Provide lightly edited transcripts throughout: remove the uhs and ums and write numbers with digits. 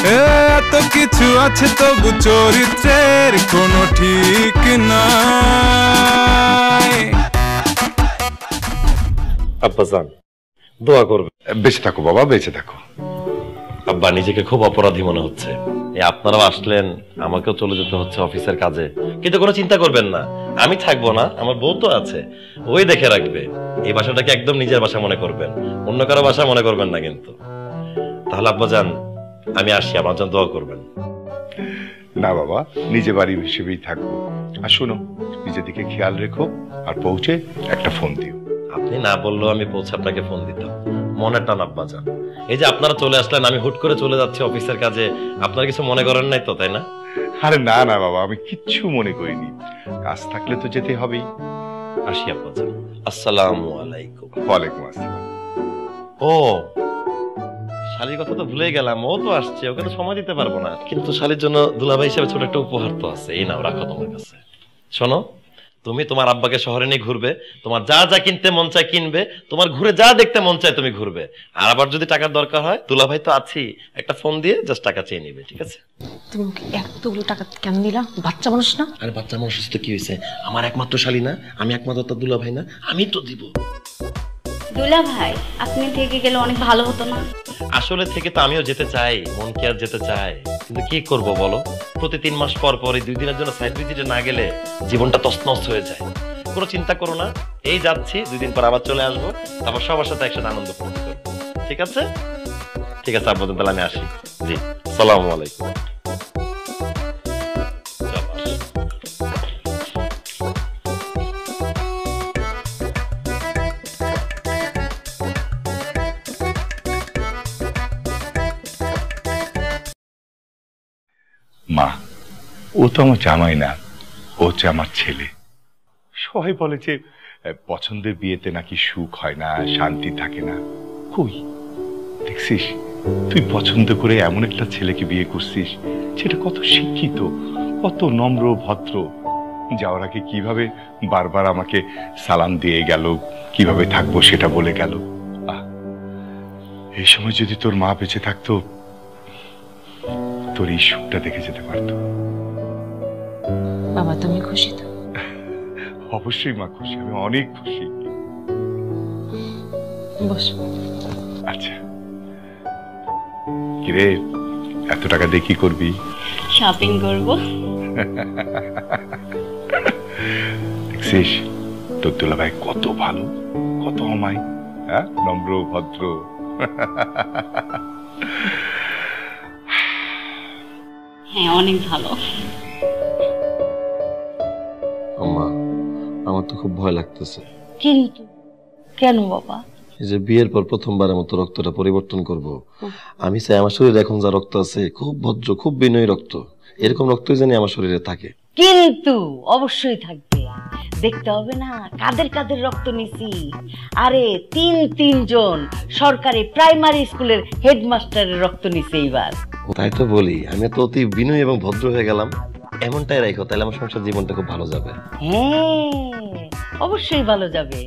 এত কিছু আছে তবু চরিত্রের কোনো ঠিক নাই। আব্বাজান দোয়া করবে। বেঁচে থাকো বাবা, বেঁচে থাকো। আব্বা নিজেকে খুব অপরাধী মনে হচ্ছে। আপনারাও আসলেন, আমাকেও চলে যেতে হচ্ছে অফিসের কাজে, কিন্তু কোনো চিন্তা করবেন না, আমি থাকবো না, আমার বউ তো আছে, ওই দেখে রাখবে। এই বাসাটাকে একদম নিজের বাসা মনে করবেন, অন্য কারো বাসা মনে করবেন না কিন্তু। তাহলে আব্বাজান আমি আসি, আমার জন্য দোয়া করবেন। না বাবা, নিজে বাড়ি হিসেবেই থাকবো। আর শোনো, নিজের দিকে খেয়াল রেখো, আর পৌঁছে একটা ফোন দিও। আপনি না বললেও আমি পৌঁছে আপনাকে ফোন দিতাম, মনের টান আব্বাজান। এই যে আপনারা চলে আসলেন, আমি হুট করে চলে যাচ্ছি অফিসের কাজে, আপনারা কিছু মনে করেন নাই তো, তাই না? আরে না না বাবা, আমি কিচ্ছু মনে করিনি, কাজ থাকলে তো যেতে হবেই। আসি আব্বাজান, আসসালামু আলাইকুম। ওয়ালাইকুম আসসালাম। ও শালির কথা তো ভুলে গেলাম, ও তো আসছে, ওকে তো সময় দিতে পারবো না, কিন্তু শালির জন্য দুলাভাই হিসেবে ছোট একটা উপহার তো আছে, এই নাও রাখো তোমার কাছে। শোনো, তুমি তোমার আব্বাকে শহরে নিয়ে ঘুরবে, তোমার যা যা কিনতে মন চায় কিনবে, তোমার ঘুরে যা দেখতে মন চায় তুমি ঘুরবে। আর আবার যদি টাকার দরকার হয়, দুলাভাই তো আছি, একটা ফোন দিয়ে জাস্ট টাকা চেয়ে নিবে, ঠিক আছে? তুমি ওকে এতগুলো টাকা কেন দিলা? বাচ্চা মানুষ না? আরে বাচ্চা মানুষ তো কি হয়েছে, আমার একমাত্র শালি না, আমি একমাত্র তার দুলাভাই না, আমি তো দিব। দুলা ভাই আপনি থেকে গেলে অনেক ভালো হতো না? আসলে থেকে তো আমিও যেতে চাই, মন কি আর যেতে চায়, কিন্তু কি করব বলো, প্রতি 3 মাস পর পর এই 2 দিনের জন্য সাইড ভিজিটে না গেলে জীবনটা তছনছ হয়ে যায়। কোনো চিন্তা করো না, এই যাচ্ছি, 2 দিন পর আবার চলে আসবো, তারপর সবার সাথে একসাথে আনন্দ করব, ঠিক আছে? ঠিক আছে আব্বা, তাহলে আমি আসি। জি, আসসালামু আলাইকুম। মা, ও তো আমার জামাই না, ও হচ্ছে আমার ছেলে। সবাই বলে যে পছন্দের বিয়েতে নাকি সুখ হয় না, শান্তি থাকে না। কই দেখছিস, তুই পছন্দ করে এমন একটা ছেলেকে বিয়ে করছিস, সেটা কত শিক্ষিত, কত নম্র ভদ্র। যাওয়ার আগে কিভাবে বারবার আমাকে সালাম দিয়ে গেল, কিভাবে থাকবো সেটা বলে গেল। এই সময় যদি তোর মা বেঁচে থাকতো, তোর এই সুখটা দেখে যেতে পারতো। বাবা তুমি খুশি তো? অবশ্যই মা খুশি, আমি অনেক খুশি। বস। আচ্ছা কিরে, এত টাকা দিয়ে কি করবি? শপিং করব। দেখছিস তোর দুলাভাই কত ভালো, কত অমায়িক, হ্যাঁ, নম্র ভদ্র। হ্যাঁ অনেক ভালো। আম্মা, আমার তো খুব ভয় লাগতেছে। কিন্তু কেন বাবা? এই যে বিয়ের পর প্রথমবারের মতো রক্তটা পরিবর্তন করব, আমি চাই আমার শরীরে এখন যা রক্ত আছে খুব ভদ্র, খুব বিনয়ী রক্ত, এরকম রক্তই জানি আমার শরীরে থাকে। কিন্তু অবশ্যই থাকবে, দেখতে হবে না কাদের কাদের রক্ত নিছি। আরে 3 জন সরকারি প্রাইমারি স্কুলের হেডমাস্টারের রক্ত নিছে এইবার। তাই তো বলি, আমি তো অতি বিনয়ী এবং ভদ্র হয়ে গেলাম, এমনটাই রাখো, তাহলে আমার সংসার জীবনটা খুব ভালো যাবে। হ্যাঁ অবশ্যই ভালো যাবে,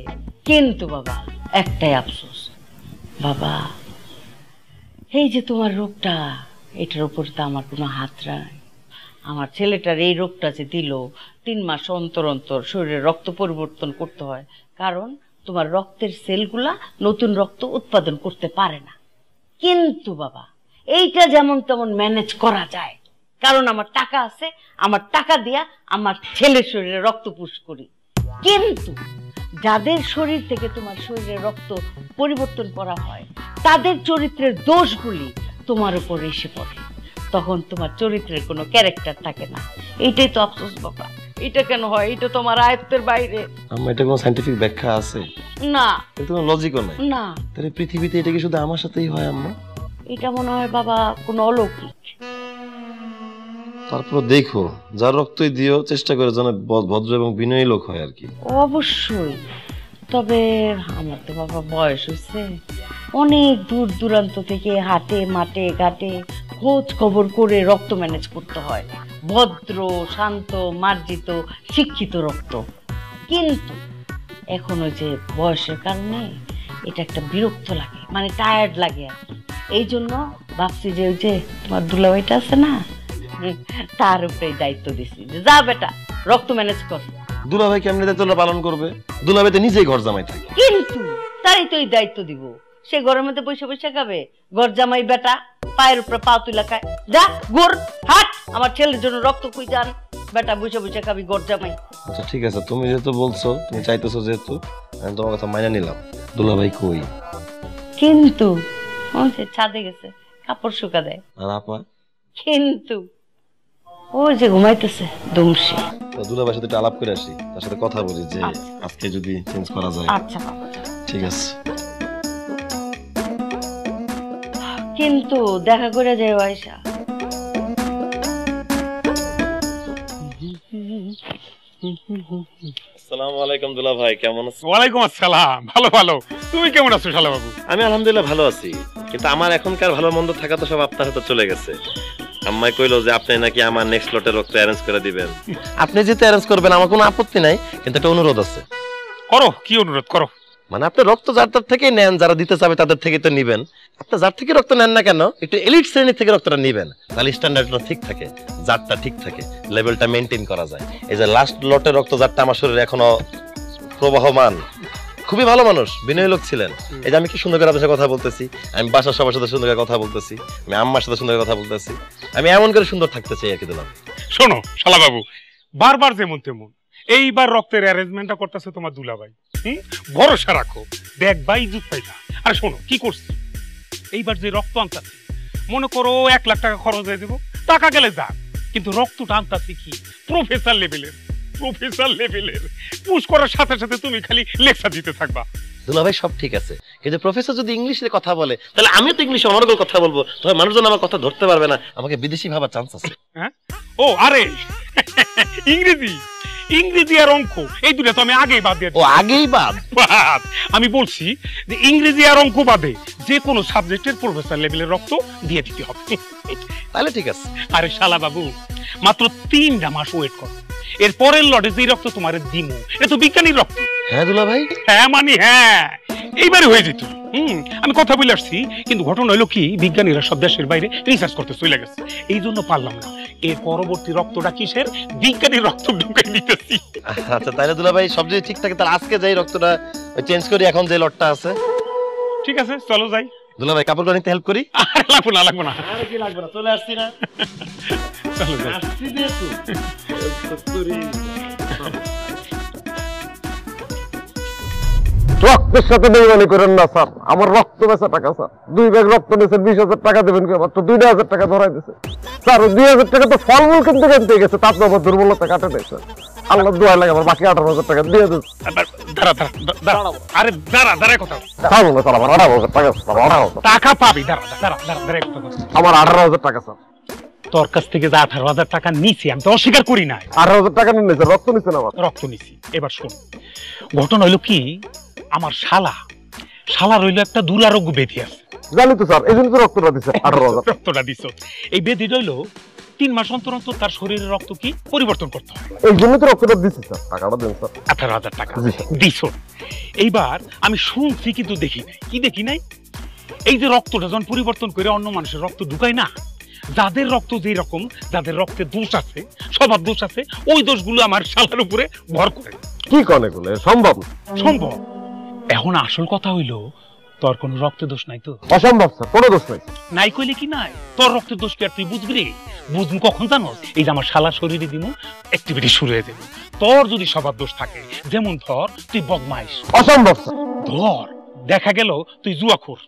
কিন্তু বাবা একটাই আফসোস বাবা, এই যে তোমার রোগটা, এটার উপর তো আমার কোনো হাত নাই। আমার ছেলেটার এই রোগটা যে দিল, 3 মাস অন্তর অন্তর শরীরে রক্ত পরিবর্তন করতে হয়, কারণ তোমার রক্তের সেলগুলা নতুন রক্ত উৎপাদন করতে পারে না। কিন্তু বাবা এইটা যেমন তেমন ম্যানেজ করা যায়, কারণ আমার টাকা আছে, আমার টাকা দিয়া আমার ছেলের শরীরে রক্ত পুশ করি। কিন্তু যাদের শরীর থেকে তোমার শরীরে রক্ত পরিবর্তন করা হয়, তাদের চরিত্রের দোষগুলি তোমার উপর এসে পড়ে, তখন তোমার চরিত্রের কোনো ক্যারেক্টার থাকে না। এইটাই তো আফসোস বাবা, এটা কেন হয়? এটা তোমার আয়ত্তের বাইরে। আম্মা, এটা কোনো সায়েন্টিফিক ব্যাখ্যা আছে? না। এটা কোনো লজিকও নাই। না। তাহলে পৃথিবীতে এটা কি শুধু আমার সাথেই হয় আম্মা? এটা মনে হয় বাবা কোনো অলৌকিক। তারপর দেখো, যার রক্তই দিও, চেষ্টা করে যেন ভদ্র এবং বিনয়ী লোক হয় আর কি। অবশ্যই, তবে আমার তো বাবা বয়স হচ্ছে, অনেক দূর দূরান্ত থেকে হাটে মাঠে ঘাটে খোঁজ খবর করে রক্ত ম্যানেজ করতে হয়, ভদ্র শান্ত মার্জিত শিক্ষিত রক্ত। কিন্তু এখন ওই যে বয়সের কারণে এটা একটা বিরক্ত লাগে, মানে টায়ার্ড লাগে আর কি। এই জন্য ভাবছি যে ওই যে তোমার দুলাভাইটা আছে না, তার উপরে দায়িত্ব দিছি যে যা বেটা রক্ত ম্যানেজ কর। দুলাভাই কেমনি দায়িত্বটা পালন করবে? দুলাভাই তো নিজেই ঘর জামাই থাকে। কিন্তু তারই তো এই দায়িত্ব দিব, সে ঘরের মধ্যে বসে বসে খাবে? ঘর জামাই বেটা পায়ের উপরে পা তুলা খায়। যা গোর হাট, আমার ছেলের জন্য রক্ত খুঁই যান, বেটা বসে বসে খাবি ঘর জামাই। আচ্ছা ঠিক আছে, তুমি যেহেতু বলছো, তুমি চাইতেছো যেহেতু, আমি তোমার কথা মাইনা নিলাম। দুলাভাই কই? কিন্তু ওই যে ছাদে গেছে কাপড় শুকা দেয়। আর আপা? কিন্তু ওই যে ঘুমাইতেছে দুমসে। দুলাভাইয়ের সাথে একটু আলাপ করে আসি, তার সাথে কথা বলি যে আজকে যদি চেঞ্জ করা যায়। আচ্ছা বাবা ঠিক আছে। কিন্তু দেখা করে যায় আয়শা। আসসালামু আলাইকুম দুলাভাই, কেমন আছেন? ওয়ালাইকুম আসসালাম, ভালো ভালো। তুমি কেমন আছো শালা বাবু? আমি আলহামদুলিল্লাহ ভালো আছি, কিন্তু আমার এখনকার ভালো মন্দ থাকা তো সব আপনার হাতে চলে গেছে। আম্মাই কইলো যে আপনি নাকি আমার নেক্সট লটে রক্ত অ্যারেঞ্জ করে দিবেন। আপনি যেতে অ্যারেঞ্জ করবেন আমার কোনো আপত্তি নাই, কিন্তু একটা অনুরোধ আছে। করো, কি অনুরোধ করো? মানে আপনি রক্ত যার তার থেকেই নেন, যারা দিতে চাবে তাদের থেকে তো নিবেন। আপনি যার থেকে রক্ত নেন না কেন, একটু এলিট শ্রেণী থেকে রক্তটা নিবেন, তাহলে স্ট্যান্ডার্ডটা ঠিক থাকে, জারটা ঠিক থাকে, লেভেলটা মেইনটেইন করা যায়। এই যে লাস্ট লটের রক্ত যারটা আমার শরীরে এখনো প্রবাহমান, খুবই ভালো মানুষ, বিনয়ী লোক ছিলেন। এই যে আমি কি সুন্দর করে আপনার সাথে কথা বলতেছি, আমি বাসার সবার সাথে সুন্দর করে কথা বলতেছি, আমি আম্মার সাথে সুন্দর করে কথা বলতেছি, আমি এমন করে সুন্দর থাকতে চাই আর কি। দিলাম শোনো শালা বাবু, বারবার যেমন তেমন এইবার রক্তের অ্যারেঞ্জমেন্টটা করতেছে তোমার দুলাভাই। ভরসা রাখো, দেখ ভাই জুত পাইলা। আর শোনো কি করছি, এইবার যে রক্ত আনতাছি, মনে করো 1 লাখ টাকা খরচ হয়ে দেবো, টাকা গেলে যাক, কিন্তু রক্তটা আনতাছি কি প্রফেসর লেভেলের, প্রফেসর লেভেলের। পুশ করার সাথে সাথে তুমি খালি লেকচার দিতে থাকবা। দুলাভাই সব ঠিক আছে, কিন্তু প্রফেসর যদি ইংলিশে কথা বলে, তাহলে আমিও তো ইংলিশে অনর্গল কথা বলবো, তবে মানুষজন আমার কথা ধরতে পারবে না, আমাকে বিদেশি ভাবার চান্স আছে। হ্যাঁ ও আরে ইংরেজি, ইংরেজি আর অঙ্ক এই দুটো তো আমি আগেই বাদ দিয়ে। ও আগেই বাদ? আমি বলছি যে ইংরেজি আর অঙ্ক বাদে যে কোনো সাবজেক্টের প্রফেসর লেভেলের রক্ত দিয়ে দিতে হবে। তাহলে ঠিক আছে। আরে শালা বাবু, মাত্র 3টা মাস ওয়েট করো, এর পরের লটে যে রক্ত তোমার দিমু, এটা তো বিজ্ঞানীর রক্ত। হ্যাঁ দুলাভাই? হ্যাঁ মানে হ্যাঁ, এইবারে হয়ে যেত। আমি কথা বলে আসছি, কিন্তু ঘটনা হলো কি, বিজ্ঞানীরা সব দেশের বাইরে রিসার্চ করতে চলে গেছে, এই জন্য পারলাম না। এর পরবর্তী রক্তটা কিসের? বিজ্ঞানীর রক্ত ঢুকাই দিতেছি। আচ্ছা তাহলে দুলাভাই সব যদি ঠিক থাকে, তাহলে আজকে যাই রক্তটা চেঞ্জ করি, এখন যে লটটা আছে। ঠিক আছে চলো যাই। দুলাভাই কাপড়গুলো নিতে হেল্প করি? লাগবো না, লাগবো না। আরে কি লাগবে না, চলে আসছি না। চলো যাই। আসছি যেহেতু রক্তের সাথে বেইমানি করেন না স্যার, আমার রক্ত বেচা টাকা স্যার। 2 ব্যাগ রক্ত নিয়েছেন, 20,000 টাকা দেবেন, মাত্র 2,000 টাকা ধরাই দিছে স্যার। 2,000 টাকা তো ফলমূল কিনতে কিনতে গেছে, তার তো আমার দুর্বলতা কাটে নাই স্যার। আল্লাহ দোয়া লাগে আমার বাকি 18,000 টাকা দিয়ে দিন। দাঁড়া দাঁড়া, আরে দাঁড়া দাঁড়া কথা ছাড়ো না স্যার, আমার 18,000 টাকা স্যার, 18,000 টাকা পাবি। দাঁড়া দাঁড়া দাঁড়া দাঁড়া কথা, আমার 18,000 টাকা স্যার। তোর কাছ থেকে যে 18,000 টাকা নিছি, আমি তো অস্বীকার করি নাই। 18,000 টাকা নিয়ে নিয়েছে, রক্ত নিচ্ছেন আমার। রক্ত নিছি। এবার শোন, ঘটনা হইলো কি, আমার শালা রইলো একটা দুরারোগ্য ব্যাধি আছে। জানি তো স্যার, এই জন্য তো রক্তটা দিচ্ছে 18,000। রক্তটা দিছ, এই ব্যাধি রইলো 3 মাস অন্তর অন্তর তার শরীরের রক্ত কি পরিবর্তন করতে হয়, এই জন্য তো রক্তটা দিচ্ছি স্যার। টাকাটা দেন স্যার। 18,000 টাকা দিছ। এইবার আমি শুনছি কিন্তু দেখি নাই। কি দেখি নাই? এই যে রক্তটা যখন পরিবর্তন করে অন্য মানুষের রক্ত ঢুকায় না, যাদের রক্ত যেই রকম, যাদের রক্তে দোষ আছে, স্বভাব দোষ আছে, ওই দোষগুলো আমার শালার উপরে ভর করে। কি কনে গুলো সম্ভব? সম্ভব। এখন আসল কথা হইলো, তোর কোনো রক্তের দোষ নাই তো? অসম্ভব স্যার, কোনো দোষ নাই। নাই কইলে কি নাই, তোর রক্তের দোষ কি আর তুই বুঝবি রে? বুঝবি কখন জানোস? এই যে আমার শালার শরীরে দিমু, অ্যাক্টিভিটি শুরু হয়ে যাবে। তোর যদি স্বভাব দোষ থাকে, যেমন ধর তুই বদমাইশ। অসম্ভব স্যার। ধর দেখা গেল তুই জুয়াখোর।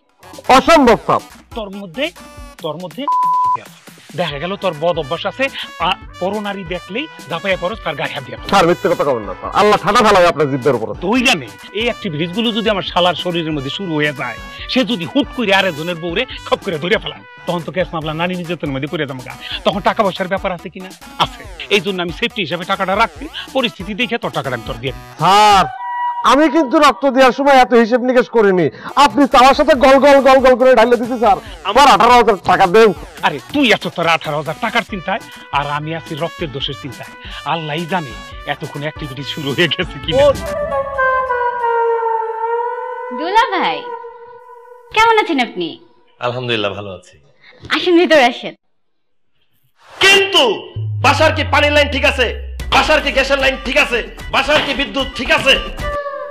অসম্ভব স্যার। তোর মধ্যে দেখা গেল তোর বদ অভ্যাস আছে, পরনারী দেখলেই দাপাইয়া পড়স, তার গায়ে হাত দিয়ে। স্যার মিথ্যে কথা বলেন না স্যার, আল্লাহ ঠাডা ফেলা আপনার জিদ্দের উপর। তুই জানে এই অ্যাক্টিভিটিস গুলো যদি আমার শালার শরীরের মধ্যে শুরু হয়ে যায়, সে যদি হুট করে আরেকজনের বউরে খপ করে ধরে ফেলায়, তখন তো কেস মামলা নারী নির্যাতনের মধ্যে পড়ে যাবো। তখন টাকা পয়সার ব্যাপার আছে কিনা? আছে। এই জন্য আমি সেফটি হিসাবে টাকাটা রাখছি, পরিস্থিতি দেখে তোর টাকাটা আমি তোর দিয়ে। স্যার আমি কিন্তু রক্ত দেওয়ার সময় এত হিসেব নিকেশ করিনি, আপনি আমার সাথে গল গল গল গল করে ঢাইলে দিতে স্যার। আমার 18,000 টাকা দেন। আরে তুই আছো তোর 18,000 টাকার চিন্তায়, আর আমি আছি রক্তের দোষের চিন্তায়। আল্লাহই জানে এতক্ষণ অ্যাক্টিভিটি শুরু হয়ে গেছে কি। দুলা ভাই কেমন আছেন আপনি? আলহামদুলিল্লাহ ভালো আছি। আসেন ভিতরে আসেন। কিন্তু বাসার কি পানির লাইন ঠিক আছে? বাসার কি গ্যাসের লাইন ঠিক আছে? বাসার কি বিদ্যুৎ ঠিক আছে?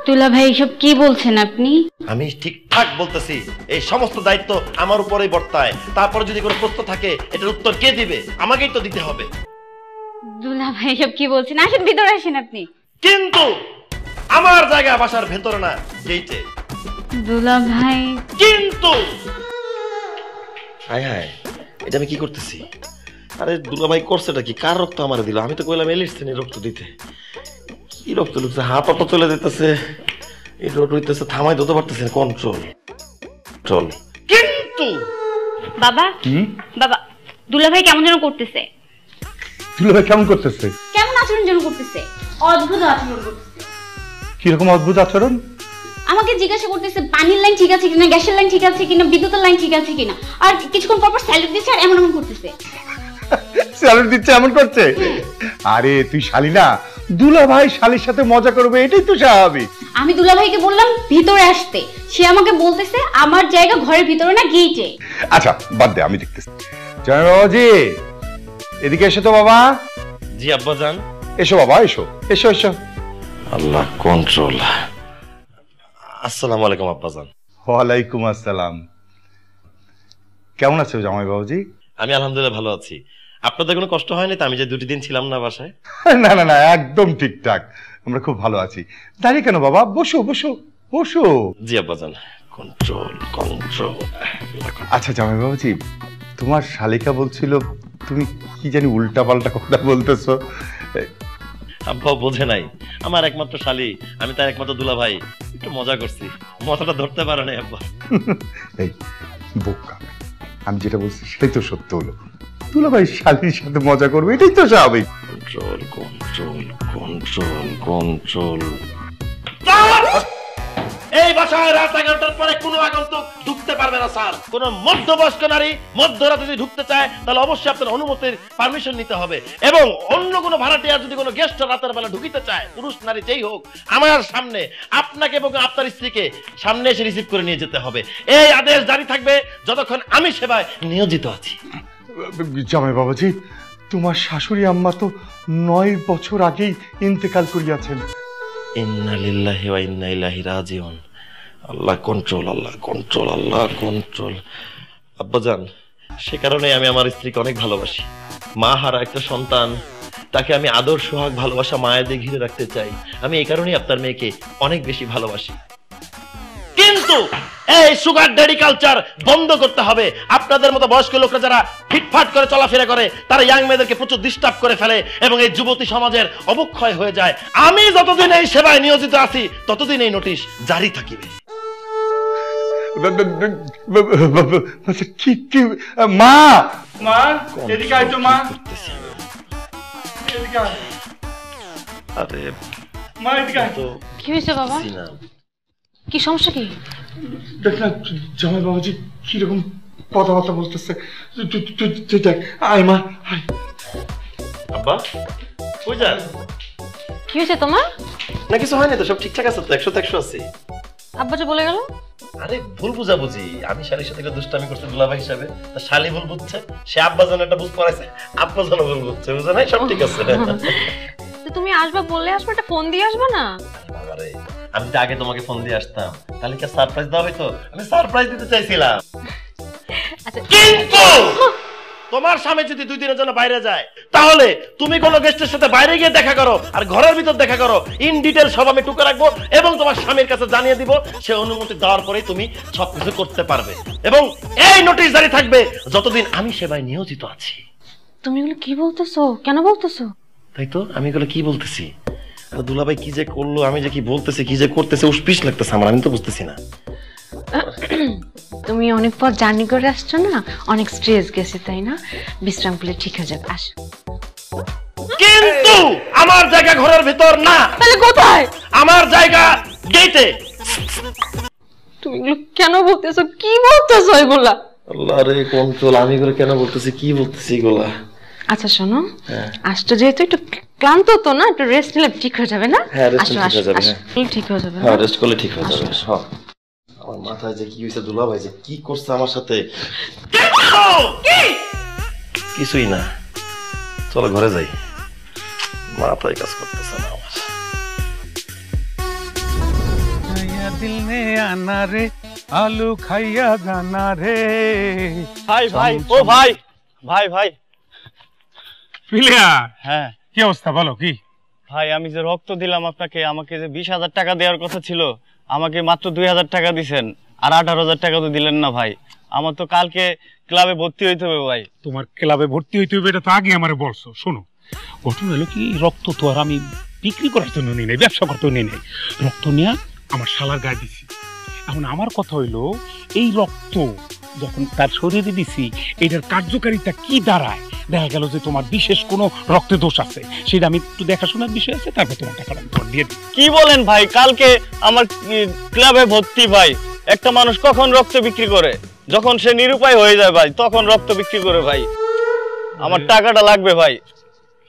দুলা ভাই এসব কি বলছেন আপনি? আমি ঠিকঠাক বলতেছি, এই সমস্ত দায়িত্ব আমার উপরেই বর্তায়। তারপরে যদি কোনো প্রশ্ন থাকে এটার উত্তর কে দিবে? আমাকেই তো দিতে হবে। দুলা ভাই এসব কি বলছেন? আসেন ভিতরে আসেন আপনি। কিন্তু আমার জায়গা বাসার ভেতরে না, গেইটে। দুলা ভাই কিন্তু হায় হায়, এটা আমি কি করতেছি? আরে দুলাভাই করছেটা কি? কার রক্ত আমার দিল? আমি তো কইলাম এলিসেনের রক্ত দিতে। কি রক্ত লুকছে? হাত অত চলে যেতেছে, এই রোড হইতেছে, থামাই দিতে পারতেছে না। কন্ট্রোল চল। কিন্তু বাবা বাবা দুলা ভাই কেমন যেন করতেছে। দুলাভাই কেমন করতেছে? কেমন আচরণ যেন করতেছে, অদ্ভুত আচরণ করতেছে। কিরকম অদ্ভুত আচরণ? আমাকে জিজ্ঞাসা করতেছে পানির লাইন ঠিক আছে কিনা, গ্যাসের লাইন ঠিক আছে কিনা, বিদ্যুতের লাইন ঠিক আছে কিনা, আর কিছুক্ষণ পর পর স্যালুট দিচ্ছে আর এমন এমন করতেছে। স্যালুট দিচ্ছে, এমন করছে? আরে তুই শালি না, দুলাভাই শালির সাথে মজা করবে, এটাই তো স্বাভাবিক। আমি দুলা ভাইকে বললাম ভিতরে আসতে, সে আমাকে বলতেছে আমার জায়গা ঘরের ভিতরে না গেটে। আচ্ছা বাদ দে, আমি দেখতেছি। জয় বাবাজি, এদিকে এসো তো বাবা। জি আব্বাজান। এসো বাবা, এসো এসো এসো। আল্লাহ কন্ট্রোল। আসসালামু আলাইকুম আব্বাজান। ওয়ালাইকুম আসসালাম। কেমন আছো জামাই বাবুজি? আমি আলহামদুলিল্লাহ ভালো আছি। আপনাদের কোনো কষ্ট হয়নি তো আমি যে 2 দিন ছিলাম না বাসায়? না না না, একদম ঠিকঠাক, আমরা খুব ভালো আছি। দাঁড়িয়ে কেন বাবা, বসো বসো বসো। জি আব্বাজান। Control control. আচ্ছা জামাই বাবুজি, তোমার শালিকা বলছিল তুমি কি জানি উল্টা পাল্টা কথা বলতেছো। আব্বা বোঝে নাই, আমার একমাত্র শালি, আমি তার একমাত্র দুলা ভাই, একটু মজা করছি, মজাটা ধরতে পারে নাই আব্বা। এই বোকা, আমি যেটা বলছি সেটাই তো সত্য হলো। দুলাভাই শালির সাথে মজা করবে, এটাই তো স্বাভাবিক। Control control control control. এই বাসায় রাত 11টার পরে কোনো আগন্তুক ঢুকতে পারবে না স্যার। কোন মধ্যবয়স্ক নারী মধ্যরাতে যদি ঢুকতে চায় তাহলে অবশ্যই আপনার অনুমতির পারমিশন নিতে হবে, এবং অন্য কোনো ভাড়াটিয়া যদি কোনো গেস্ট রাতের বেলা ঢুকিতে চায়, পুরুষ নারী যেই হোক, আমার সামনে আপনাকে এবং আপনার স্ত্রীকে সামনে এসে রিসিভ করে নিয়ে যেতে হবে। এই আদেশ জারি থাকবে যতক্ষণ আমি সেবায় নিয়োজিত আছি। জামাই বাবাজি, তোমার শাশুড়ি আম্মা তো 9 বছর আগেই ইন্তেকাল করিয়াছেন। ইন্না লিল্লাহি ওয়া ইন্না ইলাইহি রাজিউন। আল্লাহ কন্ট্রোল, আল্লাহ কন্ট্রোল, আল্লাহ কন্ট্রোল। আব্বাজান, সে কারণে আমি আমার স্ত্রীকে অনেক ভালোবাসি। মা হারা একটা সন্তান, তাকে আমি আদর সোহাগ ভালোবাসা মায়া দিয়ে ঘিরে রাখতে চাই। আমি এই কারণেই আপনার মেয়েকে অনেক বেশি ভালোবাসি। কিন্তু এই সুগার ড্যাডি কালচার বন্ধ করতে হবে। আপনাদের মতো বয়স্ক লোকরা যারা ফিটফাট করে চলাফেরা করে, তারা ইয়াং মেয়েদেরকে প্রচুর ডিস্টার্ব করে ফেলে এবং এই যুবতী সমাজের অবক্ষয় হয়ে যায়। আমি যতদিন এই সেবায় নিয়োজিত আছি ততদিন এই নোটিশ জারি থাকিবে। মা মা এদিকে আয় তো মা। আরে মা এদিকে আয় তো। কি হয়েছে বাবা? কি সমস্যা? কি দেখ না জামাই বাবাজি কিরকম কথাবার্তা বলতেছে। তুই দেখ, আয় মা আয়। আব্বা কই যান? কি হয়েছে তোমার? না কিছু হয়নি তো, সব ঠিকঠাক আছে তো, 100 100 আছে। আব্বা যে বলে গেল। আরে ভুল বুঝাবুঝি, আমি শালির সাথে দুষ্টামি করছি দুলাভাই হিসাবে, তা শালি ভুল বুঝছে, সে আব্বা যেন একটা বুঝ পড়াইছে, আব্বা যেন ভুল বুঝছে, বুঝে নাই? সব ঠিক আছে। তো তুমি আসবা বললে আসবে, একটা ফোন দিয়ে আসবে না? বাবারে, আমি তো আগে তোমাকে ফোন দিয়ে আসতাম, তাহলে কি সারপ্রাইজ দেওয়া হইতো? আমি সারপ্রাইজ দিতে চাইছিলাম। আচ্ছা কিন্তু তোমার স্বামী যদি 2 দিনের জন্য বাইরে যায়, তাহলে তুমি কোনো গেস্টের সাথে বাইরে গিয়ে দেখা করো আর ঘরের ভিতর দেখা করো, ইন ডিটেইল সব আমি টুকে রাখবো এবং তোমার স্বামীর কাছে জানিয়ে দিব। সে অনুমতি দেওয়ার পরেই তুমি সবকিছু করতে পারবে, এবং এই নোটিশ জারি থাকবে যতদিন আমি সেবায় নিয়োজিত আছি। তুমি এগুলো কি বলতেছো? কেন বলতেছো? তাই তো আমি এগুলো কি বলতেছি? দুলাভাই কি যে করলো, আমি যে কি বলতেছি, কি যে করতেছে, উষ্পিস লাগতেছে আমার, আমি তো বুঝতেছি না। তুমি অনেক পর জার্নি করে আসছো না, অনেক স্ট্রেস গেছে তাই না? বিশ্রাম করলে ঠিক হয়ে যাবে, আসো। কিন্তু আমার জায়গা ঘরের ভিতর না। তাহলে কোথায়? আমার জায়গা গেটে। তুমি এগুলো কেন বলতেছো? কি বলতেছো এগুলা? আল্লাহ রে কন্ট্রোল, আমি এগুলো কেন বলতেছি, কি বলতেছি এগুলা? আচ্ছা শোনো, আসতো যেহেতু একটু ক্লান্ত তো না, একটু রেস্ট নিলে ঠিক হয়ে যাবে না? হ্যাঁ রেস্ট আসো ঠিক হয়ে যাবে। ঠিক হয়ে যাবে। হ্যাঁ রেস্ট করলে ঠিক হয়ে যাবে। হ্যাঁ আমার মাথায় যে কি হয়েছে দুলাভাই যে কি করছে আমার সাথে। কিছুই না, চলো ঘরে যাই, মাথায় কাজ করতেছে না আমার। দিল নে আনা রে আলু খাইয়া জানা রে। ভাই ভাই ও ভাই ভাই ভাই প্লেয়ার, হ্যাঁ কি অবস্থা বলো? কি ভাই, আমি যে রক্ত দিলাম আপনাকে, আমাকে যে 20,000 টাকা দেওয়ার কথা ছিল, আমাকে মাত্র 2,000 টাকা দিছেন, আর 18,000 টাকা তো দিলেন না ভাই। আমার তো কালকে ক্লাবে ভর্তি হইতে হবে ভাই। তোমার ক্লাবে ভর্তি হইতে হবে এটা তো আগে আমারে বলছো। শোনো, ঘটনা হলো কি, রক্ত তো আর আমি বিক্রি করার জন্য নিই নাই, ব্যবসা করতেও নিই নাই। রক্ত নিয়ে আমার শালার গায়ে দিছি। এখন আমার কথা হইলো, এই রক্ত যখন তার শরীরে দিছি, এটার কার্যকারিতা কি দাঁড়ায়? দেখা গেল যে তোমার বিশেষ কোনো রক্তে দোষ আছে, সেটা আমি একটু দেখাশোনার বিষয় আছে, তারপর তোমার টাকাটা আমি তোমার দিয়ে দিই। কি বলেন ভাই? কালকে আমার ক্লাবে ভর্তি ভাই। একটা মানুষ কখন রক্ত বিক্রি করে? যখন সে নিরুপায় হয়ে যায় ভাই, তখন রক্ত বিক্রি করে ভাই। আমার টাকাটা লাগবে ভাই।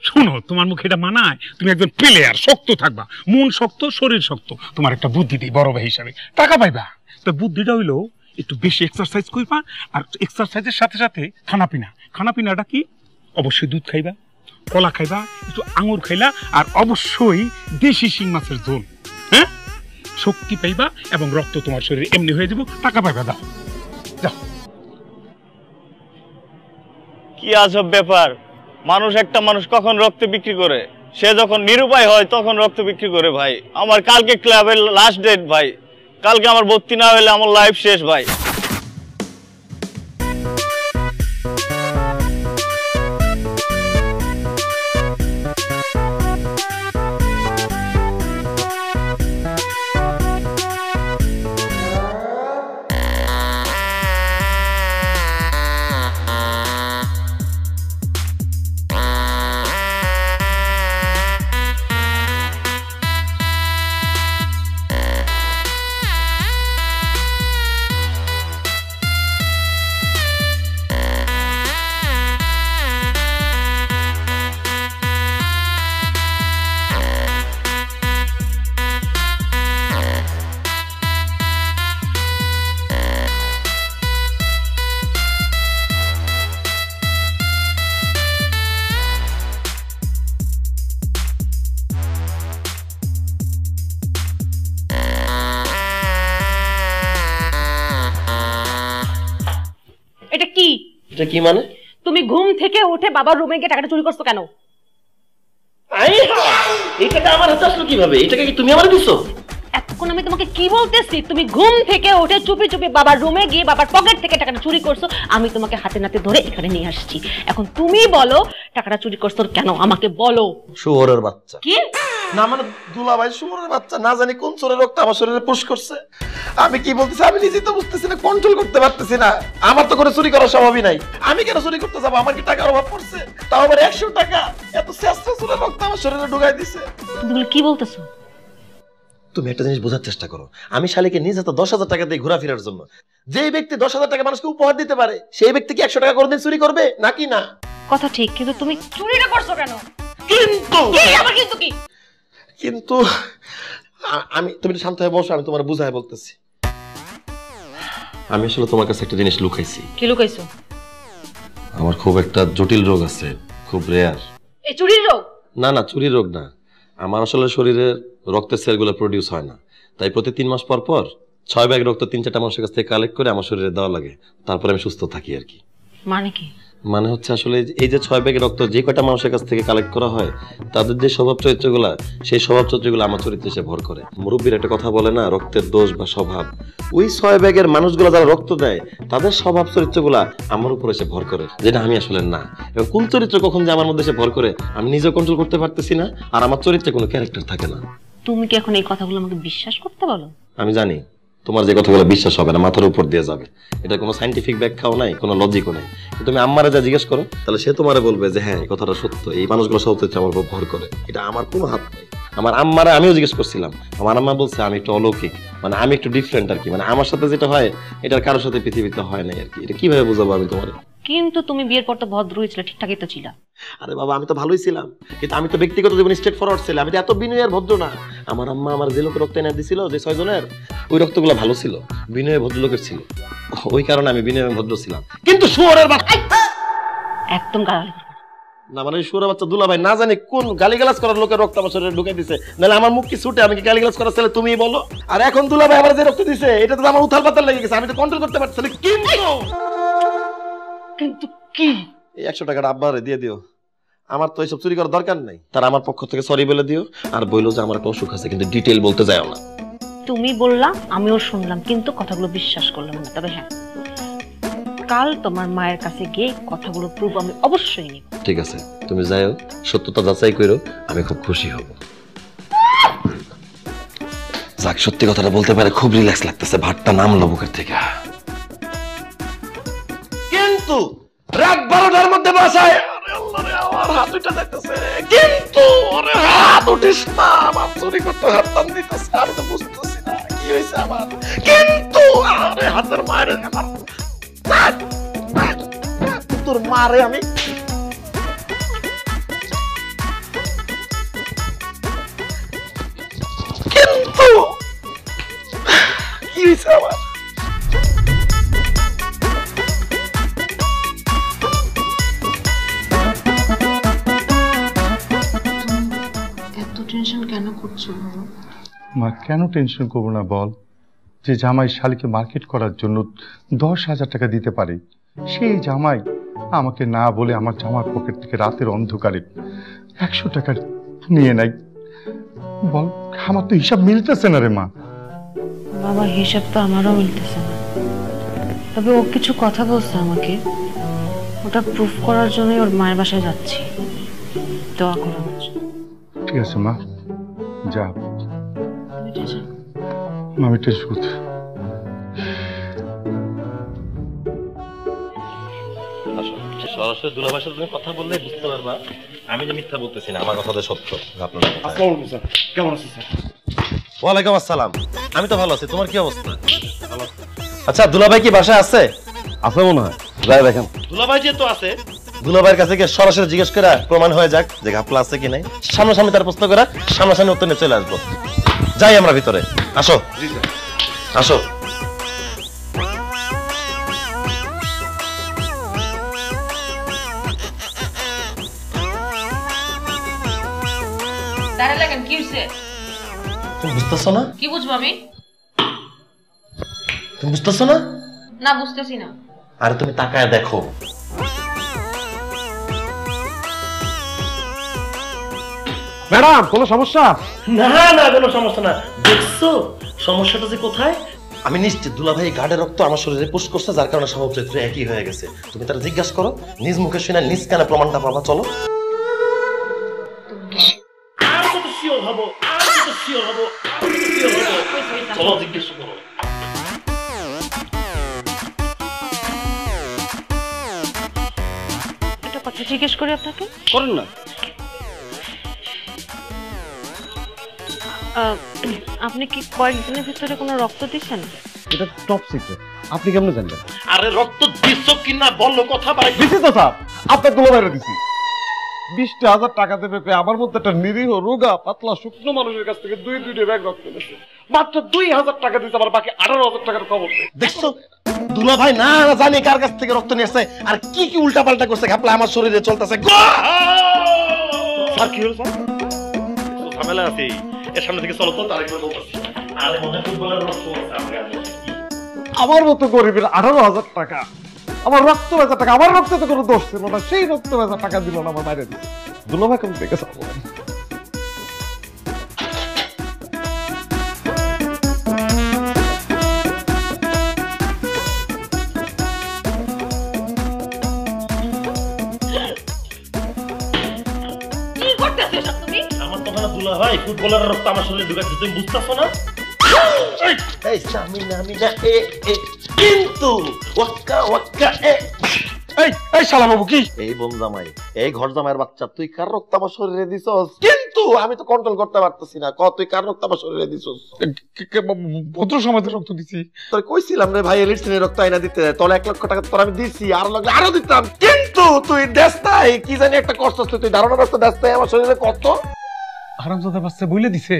শোনো, তোমার মুখে এটা মানায়? তুমি একজন প্লেয়ার, শক্ত থাকবা, মন শক্ত, শরীর শক্ত। তোমার একটা বুদ্ধি দিই বড় ভাই হিসাবে, টাকা পাইবা। তো বুদ্ধিটা হইলো একটু বেশি এক্সারসাইজ করবা, আর এক্সারসাইজের সাথে সাথে খানাপিনা। খানাপিনাটা কি? অবশ্যই দুধ খাইবা, কলা খাইবা, একটু আঙুর খাইলা, আর অবশ্যই দেশি শিং মাছের ঝোল। হ্যাঁ, শক্তি পাইবা এবং রক্ত তোমার শরীরে এমনি হয়ে যাব, টাকা পাইবা। দাও যাও। কি আজব ব্যাপার! একটা মানুষ কখন রক্ত বিক্রি করে? সে যখন নিরুপায় হয় তখন রক্ত বিক্রি করে ভাই। আমার কালকে ক্লাবের লাস্ট ডেট ভাই। কালকে আমার ভর্তি না হলে আমার লাইফ শেষ ভাই। এটা কি? এটা কি মানে? তুমি ঘুম থেকে উঠে বাবার রুমে গিয়ে টাকাটা চুরি করছো কেন? এই টাকা আমার হাতে আসলো কিভাবে? এই টাকা কি তুমি আমারে দিছো? এতক্ষণ আমি তোমাকে কি বলতেছি? তুমি ঘুম থেকে উঠে চুপি চুপি বাবার রুমে গিয়ে বাবার পকেট থেকে টাকাটা চুরি করছো। আমি তোমাকে হাতে নাতে ধরে এখানে নিয়ে আসছি। এখন তুমি বলো টাকাটা চুরি করছো কেন? আমাকে বলো। শুয়োরের বাচ্চা। কি না মানে দুলাভাই শুয়োরের বাচ্চা, না জানি কোন চোরের রক্ত আমার শরীরে পুশ করছে। আমি কি বলতেছি আমি নিজেই তো বুঝতেছি না, কন্ট্রোল করতে পারতেছি না। আমার তো কোনো চুরি করার স্বভাবই নাই। আমি কেন চুরি করতে যাবো? আমার কি টাকার অভাব পড়ছে? তাও আবার 100 টাকা! এত শ্রেষ্ঠ চোরের রক্ত আমার শরীরে ঢুকাই দিছে। তুমি কি বলতেছো? তুমি একটা জিনিস বোঝার চেষ্টা করো। আমি শালিকে নিজ হাতে 10,000 টাকা দিয়ে ঘোরাফেরার জন্য। যেই ব্যক্তি 10,000 টাকা মানুষকে উপহার দিতে পারে, সেই ব্যক্তি কি 100 টাকা কোনোদিন চুরি করবে নাকি না? কথা ঠিক, কিন্তু তুমি চুরিটা করছো কেন? কিন্তু আবার কিন্তু কি? কিন্তু আমি, তুমি শান্ত হয়ে বসো, আমি তোমার বুঝায় বলতেছি। আমি আসলে তোমার কাছে একটা জিনিস লুকাইছি। কি লুকাইছো? আমার খুব একটা জটিল রোগ আছে, খুব রেয়ার। এই চুরির রোগ? না না, চুরির রোগ না। আমার আসলে শরীরে রক্তের সেলগুলো প্রডিউস হয় না, তাই প্রতি 3 মাস পর পর 6 ব্যাগ রক্ত 3-4টা মানুষের কাছ থেকে কালেক্ট করে আমার শরীরে দেওয়া লাগে, তারপরে আমি সুস্থ থাকি আর কি। মানে কি? মানে হচ্ছে আসলে এই যে 6 ব্যাগ রক্ত যে কয়টা মানুষের কাছ থেকে কালেক্ট করা হয়, তাদের যে স্বভাব চরিত্রগুলা, সেই স্বভাব চরিত্রগুলো আমার চরিত্রে এসে ভর করে। মুরব্বীর একটা কথা বলে না, রক্তের দোষ বা স্বভাব। ওই 6 ব্যাগের মানুষগুলো যারা রক্ত দেয়, তাদের স্বভাব চরিত্রগুলা আমার উপর এসে ভর করে, যেটা আমি আসলে না। এবং কোন চরিত্র কখন যে আমার মধ্যে এসে ভর করে আমি নিজেও কন্ট্রোল করতে পারতেছি না, আর আমার চরিত্রে কোনো ক্যারেক্টার থাকে না। তুমি কি এখন এই কথাগুলো আমাকে বিশ্বাস করতে বলো? আমি জানি তোমার যে কথাগুলো বিশ্বাস হবে না, মাথার উপর দিয়ে যাবে। এটা কোনো সাইন্টিফিক ব্যাখ্যাও নাই, কোনো লজিকও নাই। তুমি আম্মারে যা জিজ্ঞেস করো, তাহলে সে তোমারে বলবে যে হ্যাঁ এই কথাটা সত্য, এই মানুষগুলো সব চরিত্রে আমার উপর ভর করে। এটা আমার কোনো হাত নাই। আমার আম্মারে আমিও জিজ্ঞেস করছিলাম, আমার আম্মা বলছে আমি একটু অলৌকিক, মানে আমি একটু ডিফারেন্ট আর কি, মানে আমার সাথে যেটা হয় এটার কারোর সাথে পৃথিবীতে হয় নাই আর কি। এটা কিভাবে বুঝাবো আমি তোমার? কিন্তু তুমি বিয়ের পর তো ভদ্র হয়েছিল, ঠিকঠাকই তো ছিল। আরে বাবা আমি তো ভালোই ছিলাম, কিন্তু আমি তো ব্যক্তিগত জীবনে স্ট্রেট ফরওয়ার্ড ছিলাম, আমি তো এত বিনয়ের ভদ্র না। আমার আম্মা আমার যে লোকের রক্ত এনে দিছিল, যে 6 জনের, ওই রক্তগুলো ভালো ছিল, বিনয় ভদ্রলোকের ছিল, ওই কারণে আমি বিনয় ভদ্র ছিলাম। কিন্তু শুয়োরের বাচ্চা একদম গালাগালি না, মানে শুয়োরের বাচ্চা দুলাভাই না জানি কোন গালিগালাজ করার লোকের রক্ত আমার শরীরে ঢুকাই দিছে, নাহলে আমার মুখ কি ছুটে? আমি কি গালিগালাজ করার ছেলে? তুমিই বলো। আর এখন দুলাভাই আমার যে রক্ত দিছে, এটা তো আমার উথাল পাতাল লেগে গেছে, আমি তো কন্ট্রোল করতে পারছি না। কিন্তু কি এই 100 টাকাটা আব্বারে দিয়ে দিও, আমার তো এইসব চুরি করার দরকার নাই। তার আমার পক্ষ থেকে সরি বলে দিও, আর বইলো যে আমার একটা অসুখ আছে, কিন্তু ডিটেইল বলতে যাও না। তুমি বললা, আমিও শুনলাম, কিন্তু কথাগুলো বিশ্বাস করলাম না। তবে হ্যাঁ, কাল তোমার মায়ের কাছে গিয়ে কথাগুলো প্রুফ আমি অবশ্যই নিব। ঠিক আছে, তুমি যাও, সত্যতা যাচাই করো, আমি খুব খুশি হব। যাক, সত্যি কথাটা বলতে পারে খুব রিল্যাক্স লাগতেছে, ভাতটা নামলো বুকের থেকে। কিন্তু রাত 12টার মধ্যে বাসায় আমার হাত উঠে যাইতেছে, কিন্তু ওরে হাত উঠিস না, আমার চুরি করতে হাত টান দিতেছে, আমি তো বুঝতেছি না কি হয়েছে আমার। কিন্তু আরে হাতের মায়ের তোর মারে আমি কিন্তু কি হয়েছে আমার? টেনশন কেন করছো বাবা? মা কেন টেনশন করবো না বল? যে জামাই শালিকে মার্কেট করার জন্য 10,000 টাকা দিতে পারে, সেই জামাই আমাকে না বলে আমার জামার পকেট থেকে রাতের অন্ধকারে 100 টাকা নিয়ে নাই। বল, আমার তো হিসাব মিলতেছে না রে মা। বাবা হিসাব তো আমারও মিলতেছে না, তবে ও কিছু কথা বলছে আমাকে, ওটা প্রুফ করার জন্যই ওর মায়ের বাসায় যাচ্ছি। দোয়া করো। ঠিক আছে মা, যা। আমি টেস্ট করতে সরাসরি দুলাভাইয়ের সাথে তুমি কথা বললে বুঝতে পারবা আমি যে মিথ্যা বলতেছি না, আমার কথাটা সত্য। কেমন আছেন স্যার? ওয়ালাইকুম আসসালাম, আমি তো ভালো আছি, তোমার কি অবস্থা? আচ্ছা, দুলাভাই কি বাসায় আছে? আছে মনে হয়, যাই দেখেন। দুলাভাই যেহেতু আছে, দুলাভাইয়ের কাছে গিয়ে সরাসরি জিজ্ঞেস করে প্রমাণ হয়ে যাক যে ঘাপলা আছে কি নাই, সামনাসামনি তার প্রশ্ন করে সামনাসামনি উত্তর নিয়ে চলে আসবো। যাই আমরা ভিতরে, আসো আসো। কি হইছে? তুমি বুঝতেছো না? কি বুঝবো আমি? তুমি বুঝতেছো না? না, বুঝতেছি না। আরে তুমি তাকায় দেখো। ম্যাডাম, কোনো সমস্যা? না না, কোনো সমস্যা না। দেখছো সমস্যাটা যে কোথায়? আমি নিশ্চিত দুলাভাই গার্ডের রক্ত আমার শরীরে পুশ করছে, যার কারণে স্বভাব চরিত্র একই হয়ে গেছে। তুমি তারা জিজ্ঞাসা করো, নিজ মুখে শুনে নিজ কানে প্রমাণটা পাবা। চলো। চলো জিজ্ঞেস করো। একটা কথা জিজ্ঞেস করি আপনাকে। করেন না। আপনি কি কয়েকদিনের ভিতরে কোনো রক্ত দিচ্ছেন? এটা টপ সিক্রেট, আপনি কেমন জানবেন? আরে রক্ত দিছো কিনা বলো, কথা বাড়াই। দিছি তো স্যার, আপনার দুলাভাইরে দিছি। 20,000 টাকা দেবে পেয়ে আমার মধ্যে একটা নিরীহ রোগা পাতলা শুকনো মানুষের কাছ থেকে 2 ব্যাগ রক্ত দিয়েছে। মাত্র 2,000 টাকা দিতে, আমার বাকি 18,000 টাকার খবর। দেখছো দুলাভাই না জানি কার কাছ থেকে রক্ত নিয়েছে আর কি কি উল্টা পাল্টা করছে, ঘাপলা আমার শরীরে চলতেছে। স্যার কি হলো স্যার? ঝামেলা আছে, এর সামনে থেকে চলো তো, তারপরে বলতেছি। আরে মনে ফুটবলের রক্ত আমার মতো গরিবের 18,000 টাকা, আমার রক্ত বেচা টাকা, আমার রক্তে তো কোনো দোষ ছিল না, সেই রক্ত বেচা টাকা দিল না আমার বাইরে দিচ্ছে। দুলাভাই কেমন দেখে স্যার? আমার তো না দুলাভাই ফুটবলের রক্ত আমার শরীরে ঢুকাচ্ছে, তুমি বুঝতেছো না? এই সামিনা মিনা এ এ কিন্তু ওয়াক্কা ওয়াক্কা এ। এই শালা বাবু কি? এই বোন জামাই, এই ঘর জামাইয়ের বাচ্চা, তুই কার রক্ত আমার শরীরে দিছস? কিন্তু আমি তো কন্ট্রোল করতে পারতেছি না। তুই কার রক্ত আমার শরীরে দিছস? ভদ্র সমাজের রক্ত দিছি। তোর কইছিলাম রে ভাই এলিটসের রক্ত আইনা দিতে, তোর 1 লক্ষ টাকা তোর আমি দিছি, আর লাগলে আরো দিতাম, কিন্তু তুই দেস নাই, কি জানি একটা করছস তুই, ধারণা করছ দেস নাই আমার শরীরে কত। হারামজাদা বাচ্চা বইলে দিছে?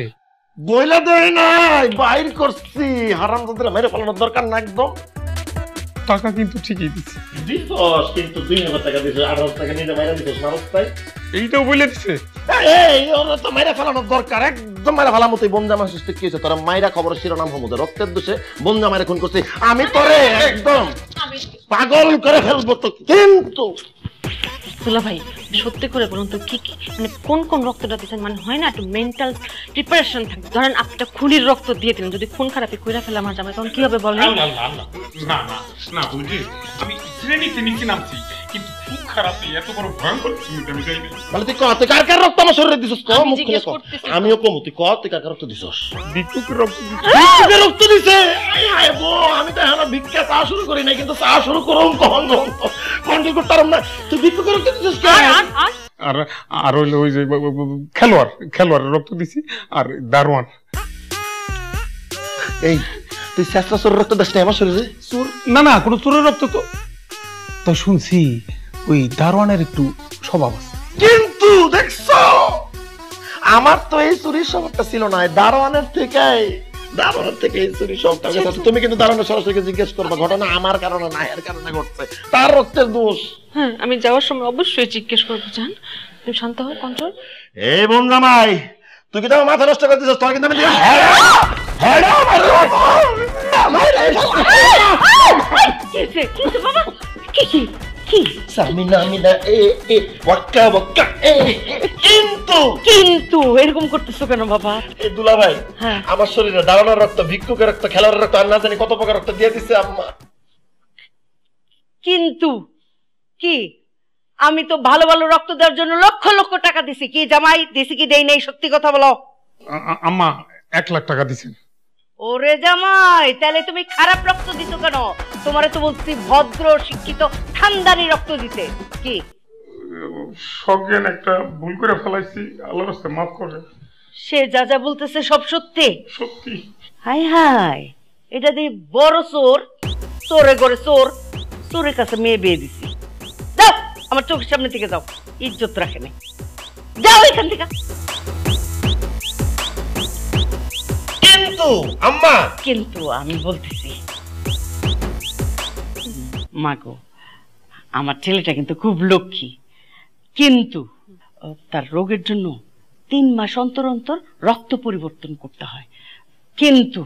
বইলা দেয় নাই, বাইর করছি। হারামজাদারে মেরে ফেলানোর দরকার না একদম। টাকা কিন্তু ঠিকই দিছি। দিছস, কিন্তু 2000 টাকা দিছস, 8000 টাকা নিয়ে মাইরা দিছস না রাস্তায়। এইটাও বইলে দিছে? এই ওরা তো মাইরা ফেলানোর দরকার, একদম মাইরা ফেলার মতোই। বনজামা সুস্থ কি হয়েছে, তোরা মাইরা খবরের শিরোনাম হমুদে রক্তের দোষে বনজামারে খুন করছি। আমি তোরে একদম পাগল করে ফেলবো তো। কিন্তু দুলা ভাই সত্যি করে বলুন তো, কি কি মানে কোন কোন রক্তটা দিচ্ছেন? মানে হয় না একটু মেন্টাল প্রিপারেশন থাকে। ধরেন আপনি একটা খুনির রক্ত দিয়ে দিলেন, যদি খুন খারাপি কইরা ফেলে আমার জামাই, তখন কি হবে বলেন? না না না বুঝলি, আমি শ্রেণীতে নিচে নামছি, কিন্তু খুব খারাপ, এত বড় ভয়ঙ্কর শ্রেণীতে আমি যাইনি। তাহলে তুই কত কার কার রক্ত আমার শরীরে দিছস? কম মুখ খুলে কম। আমিও কম, তুই কত কার কার রক্ত দিছস? ভিক্ষুকের রক্ত দিছি। ভিক্ষুকের রক্ত দিছে? আয় গো, আমি তো এখন ভিক্ষা চা শুরু করি নাই, কিন্তু চা শুরু করুম কখন কন্ট্রোল করতে পারলাম না। তুই ভিক্ষুকের রক্ত দিছস কেন? আর হইলো ওই যে খেলোয়াড়ের রক্ত দিছি, আর দারোয়ান। এই তুই শেষরা চোরের রক্ত দিস না আমার শরীরে? চোর না কোনো চোরের রক্ত তো শুনছি ওই দারোয়ানের একটু স্বভাব আছে। কিন্তু দেখছো, আমার তো এই চুরির স্বভাবটা ছিল না, দারোয়ানের থেকে এই চুরির স্বভাবটা গেছে। তুমি কিন্তু দারোয়ানের সরাসরি জিজ্ঞেস করবা, ঘটনা আমার কারণে না, এর কারণে ঘটছে, তার রক্তের দোষ। হ্যাঁ, আমি যাওয়ার সময় অবশ্যই জিজ্ঞেস করবো। জান তুমি শান্ত হও, কন্ট্রোল। এই বনজামাই, তুই কি তোমার মাথা নষ্ট করে দিছিস? তোর কিন্তু আমি কিন্তু এরকম করতেছো কেন বাবা? এই দুলা ভাই, আমার শরীরে দারোয়ানের রক্ত, ভিক্ষুকের রক্ত, খেলোয়াড়ের রক্ত, আর না জানি কত প্রকার রক্ত দিয়ে দিচ্ছে আম্মা। কিন্তু কি আমি তো ভালো ভালো রক্ত দেওয়ার জন্য লক্ষ লক্ষ টাকা দিছি, কি জামাই দিছি কি দেই নাই? সত্যি কথা বলো। আম্মা 1 লাখ টাকা দিছেন। ওরে জামাই, তাহলে তুমি খারাপ রক্ত দিছো কেন? তোমারে তো বলছি ভদ্র শিক্ষিত খানদানি রক্ত দিতে। কি সজ্ঞান একটা ভুল করে ফেলাইছি, আল্লাহর রাস্তায় মাফ করে। সে যা যা বলতেছে সব সত্যি? সত্যি। হাই হাই, এটা দিয়ে বড় চোর, চোরে করে চোর, চোরের কাছে মেয়ে বিয়ে দিছি। যাও আমার চোখের সামনে থেকে যাও, ইজ্জত রাখে নাই, যাও এখান থেকে। কিন্তু আম্মা, কিন্তু আমি বলতেছি মাগো, আমার ছেলেটা কিন্তু খুব লক্ষ্মী, কিন্তু তার রোগের জন্য 3 মাস অন্তর অন্তর রক্ত পরিবর্তন করতে হয়, কিন্তু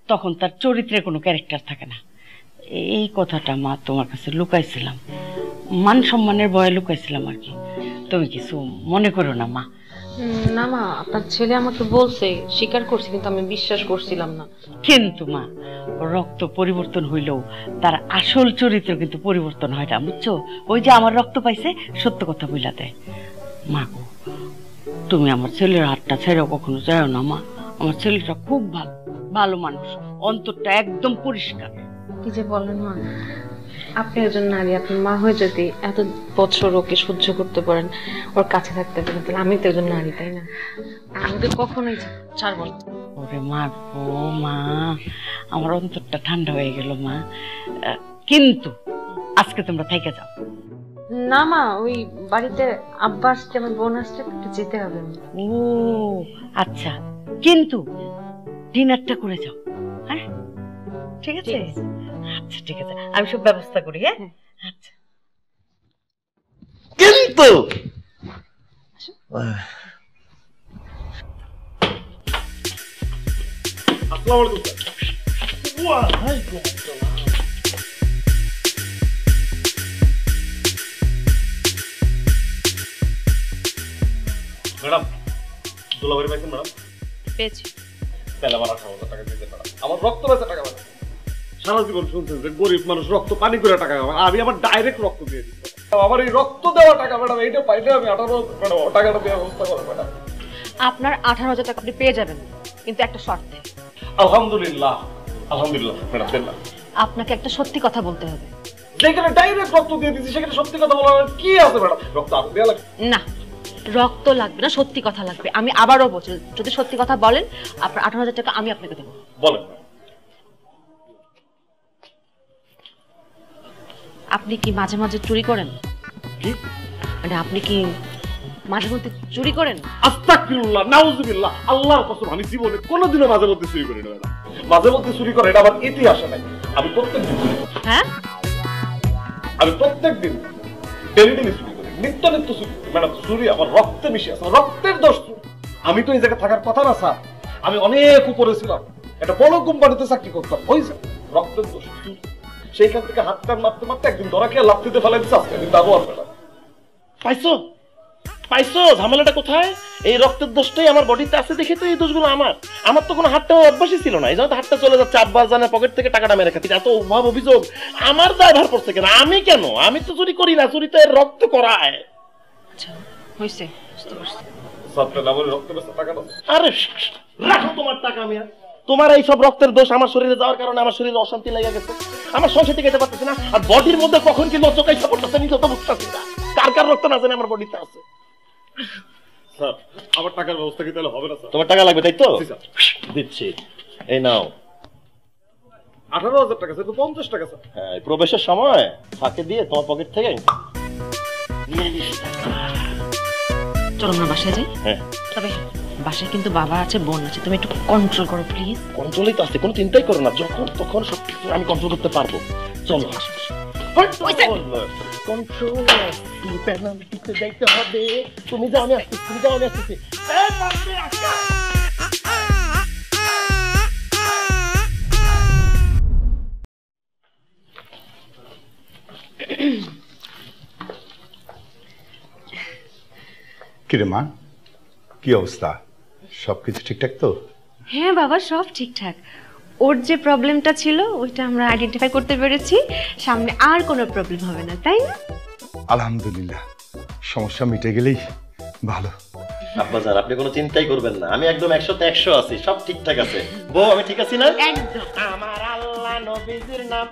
তখন তার চরিত্রে কোনো ক্যারেক্টার থাকে না। এই কথাটা মা তোমার কাছে লুকাইছিলাম, মান সম্মানের ভয়ে লুকাইছিলাম আর কি। তুমি কিছু মনে করো না মা। না মা, আপনার ছেলে আমাকে বলছে, স্বীকার করছি, কিন্তু আমি বিশ্বাস করছিলাম না। কিন্তু মা, রক্ত পরিবর্তন হইলেও তার আসল চরিত্র কিন্তু পরিবর্তন হয় না, বুঝছো? ওই যে আমার রক্ত পাইছে, সত্য কথা বইলা দেয়। মা গো, তুমি আমার ছেলের হাতটা ছেড়েও কখনো যাও না মা। আমার ছেলেটা খুব ভালো, ভালো মানুষ, অন্তরটা একদম পরিষ্কার। কি যে বলেন মা, আপনি একজন নারী, আপনার মা হয়ে যদি এত বছর ওকে সহ্য করতে পারেন, ওর কাছে থাকতে পারেন, তাহলে আমি তো একজন নারী, তাই না? আমি তো কখনোই ছাড়বো না। ওরে মা গো মা, আমার অন্তরটা ঠান্ডা হয়ে গেল মা। কিন্তু আজকে তোমরা থেকে যাও। না মা, ওই বাড়িতে আব্বা আসছে, আমার বোন আসছে, একটু যেতে হবে। ও আচ্ছা, কিন্তু ডিনারটা করে যাও। হ্যাঁ ঠিক আছে, আচ্ছা ঠিক আছে, আমি সব ব্যবস্থা করি। হ্যাঁ আচ্ছা। কিন্তু আসসালামু আলাইকুম। ওয়ালাইকুম আসসালাম। ম্যাডাম, দুলাভাই পাইছেন ম্যাডাম? পেয়েছি। তাহলে আমার 18,000 টাকা দিতে ম্যাডাম। আমার রক্ত বেচা টাকা ম্যাডাম। সারা জীবন শুনছেন যে গরিব মানুষ রক্ত পানি করে টাকা পায়, আমি আবার ডাইরেক্ট রক্ত দিয়ে দিচ্ছি। আমার এই রক্ত দেওয়া টাকা ম্যাডাম, এইটা পাইলে আমি 18,000 ম্যাডাম টাকাটা দেওয়ার ব্যবস্থা করো ম্যাডাম। আপনার 18,000 টাকা আপনি পেয়ে যাবেন, কিন্তু একটা শর্তে। আলহামদুলিল্লাহ, আলহামদুলিল্লাহ ম্যাডাম, দেন না। আপনাকে একটা সত্যি কথা বলতে হবে। যেখানে ডাইরেক্ট রক্ত দিয়ে দিচ্ছি সেখানে সত্যি কথা বলার কি আছে ম্যাডাম? রক্ত আরো দেওয়া লাগে না, রক্ত লাগবে না, সত্যি কথা লাগবে। আমি আবারও বলছি, যদি সত্যি কথা বলেন আপনার 18,000 টাকা আমি আপনাকে দেবো। বলেন। আপনি কি মাঝে মাঝে চুরি করেন? কি মানে আপনি কি মাঝে মধ্যে চুরি করেন? আস্তাগফিরুল্লাহ, নাউযুবিল্লাহ, আল্লাহর কসম আমি জীবনে কোনোদিনও মাঝে মধ্যে চুরি করি না ম্যাডাম। মাঝে মধ্যে চুরি করে এটা আমার ইতিহাসে নাই। আমি প্রত্যেকদিন চুরি করি। হ্যাঁ, আমি প্রত্যেকদিন ডেলি চুরি করি, নিত্য চুরি করি ম্যাডাম। চুরি আমার রক্তে মিশে আছে, রক্তের দোষ। আমি তো এই জায়গায় থাকার কথা না স্যার, আমি অনেক উপরে ছিলাম, একটা বড় কোম্পানিতে চাকরি করতাম। ওই যে রক্তের দোষ, সেইখান থেকে হাত টান মারতে মারতে একদিন ধরা খেয়ে লাফতে ফেলাই দিচ্ছে। আজকে কিন্তু আবহাওয়া ম্যাডাম পাইছো পাইছো ঝামেলাটা কোথায়? এই রক্তের দোষটাই আমার বডিতে আছে দেখে তো এই দোষগুলো আমার তো কোনো হাতটা অভ্যাসই ছিল না, এই জন্য হাতটা চলে যাচ্ছে। আব্বাস জানের পকেট থেকে টাকাটা মেরে খাচ্ছি, এত অভাব অভিযোগ আমার দায়ভার পড়ছে কেন? আমি কেন? আমি তো চুরি করি না, চুরি তো এর রক্ত করায়। আচ্ছা হইছে, বুঝতে পারছি। আরে রাখো তোমার টাকা। আমি তোমার এই সব রক্তের দোষ আমার শরীরে যাওয়ার কারণে আমার শরীরে অশান্তি লেগে গেছে, আমার সংসার থেকে যেতে পারতেছি না। আর বডির মধ্যে কখন কি লচকাই সাপোর্টটা নিজে তো বুঝতেছি না, কার কার রক্ত না জানে আমার বডিতে আছে। স্যার আমার টাকার ব্যবস্থা কি তাহলে হবে না স্যার? তোমার টাকা লাগবে তাই তো? দিচ্ছি, এই নাও। 18,000 টাকা স্যার, তো 50 টাকা স্যার। হ্যাঁ, প্রবেশের সময় ফাঁকে দিয়ে তোমার পকেট থেকে নিয়ে নিস। চলো আমরা বাসায় যাই। হ্যাঁ, তবে বাসায় কিন্তু বাবা আছে, বোন আছে, তুমি একটু কন্ট্রোল করো প্লিজ। কন্ট্রোলই তো আছে, কোনো চিন্তাই করো না, যখন তখন সবকিছু আমি কন্ট্রোল করতে পারবো। চলো কন্ট্রোল পেনাল্টিতে যাইতে হবে। তুমি যাও, আমি আসছি, তুমি যাও, আমি আসতেছি। কিরে মা, কি অবস্থা? সবকিছু ঠিকঠাক তো? হ্যাঁ বাবা, সব ঠিকঠাক। ওর যে প্রবলেমটা ছিল ওইটা আমরা আইডেন্টিফাই করতে পেরেছি, সামনে আর কোনো প্রবলেম হবে না, তাই না? আলহামদুলিল্লাহ, সমস্যা মিটে গেলেই ভালো। আব্বাজান আপনি কোনো চিন্তাই করবেন না, আমি একদম 100তে 100 আছি, সব ঠিকঠাক আছে। বউ আমি ঠিক আছি না? একদম। আমার আল্লাহ নবীজির নাম,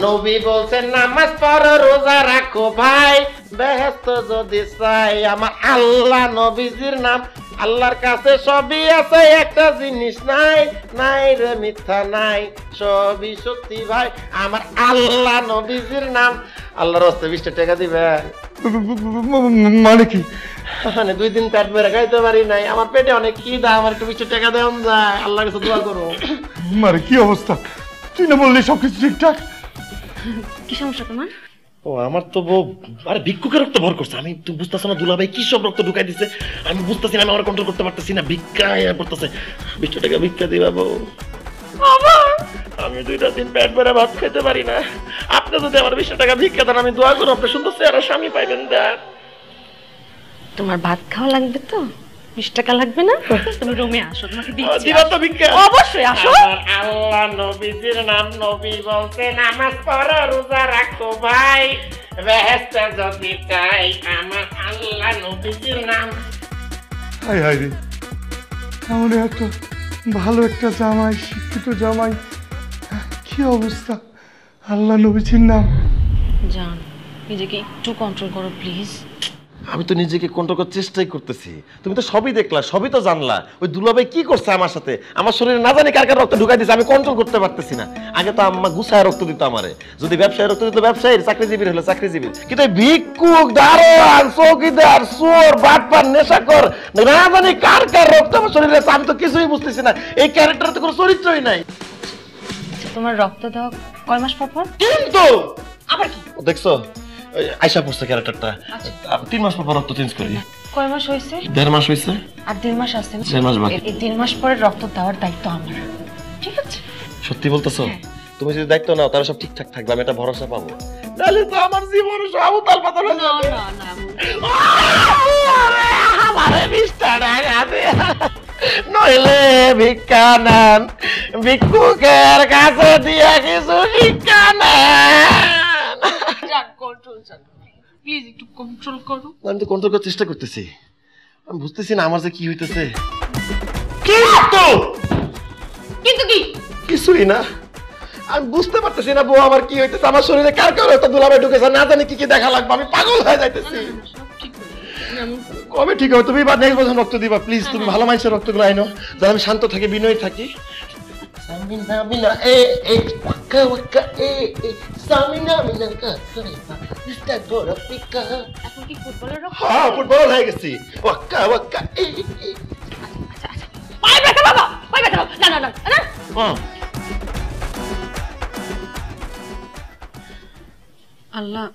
নবী বলছেন নামাজ পড়ো রোজা রাখো ভাই, বেহেশত যদি চাই। আমার আল্লাহ নবীজির নাম, আল্লাহর কাছে সবই আছে, একটা জিনিস নাই, নাই রে মিথ্যা নাই, সবই সত্যি ভাই। আমার আল্লাহ নবীজির নাম। আল্লাহর রাস্তায় 20 টাকা দিবে মানে কি? মানে 2 দিন পেট ভরে খাইতে পারি নাই, আমার পেটে অনেক খিদা, আমার একটু 20 টাকা দেন যায়, আল্লাহর কাছে দোয়া করো। মানে কি অবস্থা? তুই না বললি সবকিছু ঠিকঠাক? কি সমস্যা তোমার? ও আমার তো বউ আরে ভিক্ষুকের রক্ত ভর করছে। আমি তুমি বুঝতেছো না দুলাভাই কি সব রক্ত ঢুকাই দিছে, আমি বুঝতেছি না, আমি আমার কন্ট্রোল করতে পারতেছি না। ভিক্ষা পড়তেছে, 20 টাকা ভিক্ষা দিবা বউ। আমি 2টা দিন পেট ভরে ভাত খেতে পারি না, আপনি যদি আমার 20 টাকা ভিক্ষা দেন আমি দোয়া করব আপনি সুন্দর চেহারা স্বামী পাইবেন। দেন, তোমার ভাত খাওয়া লাগবে তো? 20 টাকা লাগবে না? তুমি রুমে আসো, তোমাকে দিচ্ছি। দিবা তো ভিক্ষা? অবশ্যই আসো। আমার আল্লাহ নবীজির নাম, নবী বলতে নামাজ পড়ো রোজা রাখো ভাই, বেহেশত যদি চাই। আমার আল্লাহ নবীজির নাম। হায় হায় রে, এমন একটা ভালো একটা জামাই, শিক্ষিত জামাই, কি অবস্থা! আল্লাহ নবীজির নাম। জান, নিজেকে একটু কন্ট্রোল করো প্লিজ। আমি তো নিজেকে কন্ট্রোল করার চেষ্টাই করতেছি, তুমি তো সবই দেখলা, সবই তো জানলা। ওই দুলাভাই কি করছে আমার সাথে, আমার শরীরে না জানি কার কার রক্ত ঢুকাই দিচ্ছে, আমি কন্ট্রোল করতে পারতেছি না। আগে তো আম্মা গুছায় রক্ত দিত আমারে, যদি ব্যবসায় রক্ত দিত ব্যবসায়ীর, চাকরিজীবীর হলে চাকরিজীবীর। কিন্তু ভিক্ষুক, দারোয়ান, চৌকিদার, চোর, বাটপার, নেশাখোর, না জানি কার কার রক্ত আমার শরীরে আছে, আমি তো কিছুই বুঝতেছি না। এই ক্যারেক্টারে তো কোনো চরিত্রই নাই। তোমার রক্ত দাও কয় মাস পর পর? কিন্তু আবার কি দেখছো আয়শা পড়ছে ক্যারেক্টারটা, 3 মাস পর রক্ত চেঞ্জ করি। কয় মাস হয়েছে? 1.5 মাস হয়েছে। আর 1.5 মাস আছে না? 1.5 মাস বাকি। এই 1.5 মাস পরে রক্ত দেওয়ার দায়িত্ব আমার, ঠিক আছে? সত্যি বলতেছো? তুমি যদি দায়িত্ব নাও তাহলে সব ঠিকঠাক থাকবে, আমি একটা ভরসা পাবো। তাহলে তো আমার জীবন সব উতাল পাতাল হয়ে যাবে। না না আমারে 20 টাকা দে, নইলে ভিক্ষা নেন, ভিক্ষুকের কাছে দিয়া কিছু ভিক্ষা নেন। প্লিজ একটু কন্ট্রোল করো। আমি তো কন্ট্রোল করার চেষ্টা করতেছি, আমি বুঝতেছি না আমার যে কি হইতেছে। কিন্তু কি? কিছুই না, আমি বুঝতে পারতেছি না বউ আমার কি হইতেছে, আমার শরীরে কার কার একটা দুলাভাই ঢুকেছে, না জানি কি কি দেখা লাগবে, আমি পাগল হয়ে যাইতেছি। কবে ঠিক হবে? তুমি এবার নেক্সট বছর রক্ত দিবা প্লিজ। তুমি ভালো মানুষের রক্তগুলো আইনো, যেন আমি শান্ত থাকি, বিনয়ী থাকি। সামিনা মিনা এ এ ওয়াকা ওয়াকা এ এ সামিনা মিনা কা কারেবা মিস্টার গোরাপিকা। এখন কি ফুটবলের রক্ত? হ্যাঁ, ফুটবল হয়ে গেছি। ওয়াকা ওয়াকা এ এ। আচ্ছা আচ্ছা, পায়ে ব্যথা বাবা, পায়ে ব্যথা বাবা। না না না না। আল্লাহ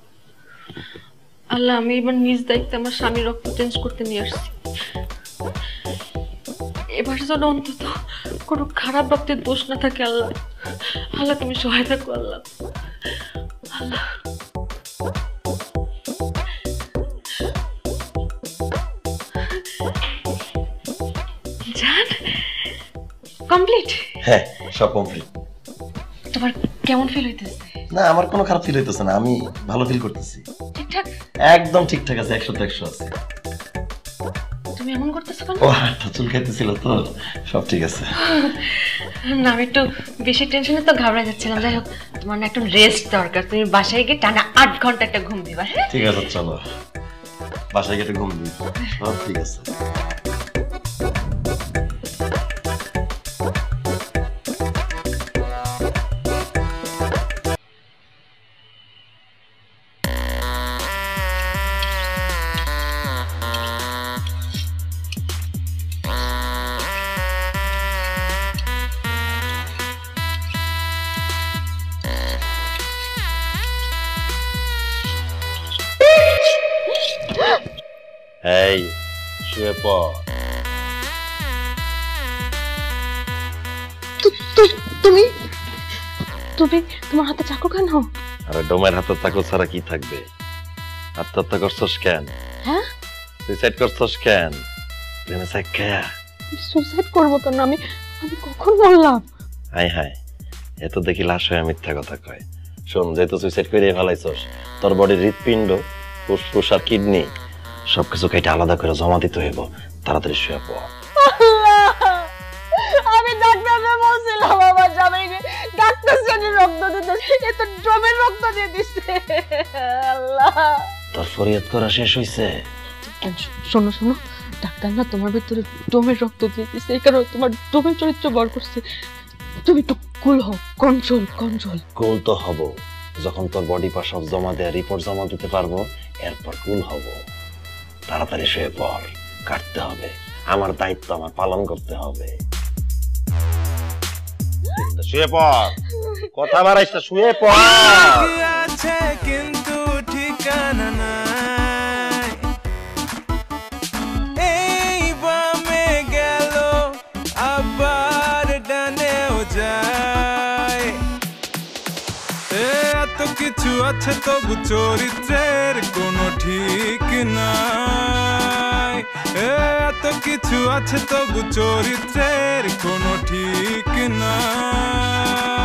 আল্লাহ, আমি এবার নিজ দায়িত্বে আমার স্বামীর রক্ত চেঞ্জ করতে নিয়ে আসছি। এবার যেন অন্তত কোনো খারাপ রক্তের দোষ না থাকে। আল্লাহ আল্লাহ, তুমি সহায়তা করো আল্লাহ। আল্লাহ জান, কমপ্লিট? হ্যাঁ, সব কমপ্লিট। তোমার কেমন ফিল হইতেছে? না, আমার কোনো খারাপ ফিল হইতেছে না, আমি ভালো ফিল করতেছি। ঠিকঠাক? একদম ঠিকঠাক আছে, 100% আছে। তুমি এমন করতেছো কেন? ও হাতটা চুল খাইতেছিল তো, সব ঠিক আছে। না, আমি একটু বেশি টেনশনে তো ঘাবড়ে যাচ্ছিলাম। যাই হোক, তোমার না একটু রেস্ট দরকার। তুমি বাসায় গিয়ে টানা 8 ঘন্টা একটা ঘুম দিবা। হ্যাঁ ঠিক আছে, চলো বাসায় গিয়ে ঘুম দিই। সব ঠিক আছে। এই শুয়ে পড়। তুমি তুমি তোমার হাতে চাকু কেন? আরে ডোমের হাতে চাকু ছাড়া কি থাকবে? আত্মহত্যা করছস কেন? হ্যাঁ, সুইসাইড করছস কেন? প্রেমে সাইকেয়া সুইসাইড করব কেন? আমি কখন বললাম? হায় হায়, এত দেখি লাশ হয়ে মিথ্যা কথা কয়। শোন, যেহেতু সুইসাইড করে ফেলাইছস, তোর বডির হৃৎপিণ্ড, ফুসফুস আর কিডনি সবকিছু কেটে আলাদা করে জমা দিতে হইব। তাড়াতাড়ি শুয়ে পড়। আমি ডাক্তারকে বলছিলাম আমার জামাইকে ডাক্তার জানি রক্ত দিতে, এ তো ড্রমের রক্ত দিয়ে দিচ্ছে। আল্লাহ, তোর ফরিয়াদ করা শেষ হইছে? শোনো শোনো, ডাক্তার না তোমার ভিতরে ডোমের রক্ত দিয়ে দিচ্ছে, এই কারণে তোমার ডোমের চরিত্র বড় করছে। তুমি একটু কুল হও, কন্ট্রোল কন্ট্রোল। কুল তো হব যখন তোর বডি পার্ট সব জমা দেয়া রিপোর্ট জমা দিতে পারবো, এরপর কুল হব। তাড়াতাড়ি শুয়ে পড়, কাটতে হবে। আমার দায়িত্ব আমার পালন করতে হবে। শুয়ে পড়, কথা বাড়াইছ না, শুয়ে পড়। আছে কিন্তু ঠিকানা নাই, এই বামে গেল আবার ডানেও যায়। এত কিছু আছে তবু চরিত্রের কোনো ঠিক নাই। এত কিছু আছে তবু চরিত্রের কোনো ঠিক নাই।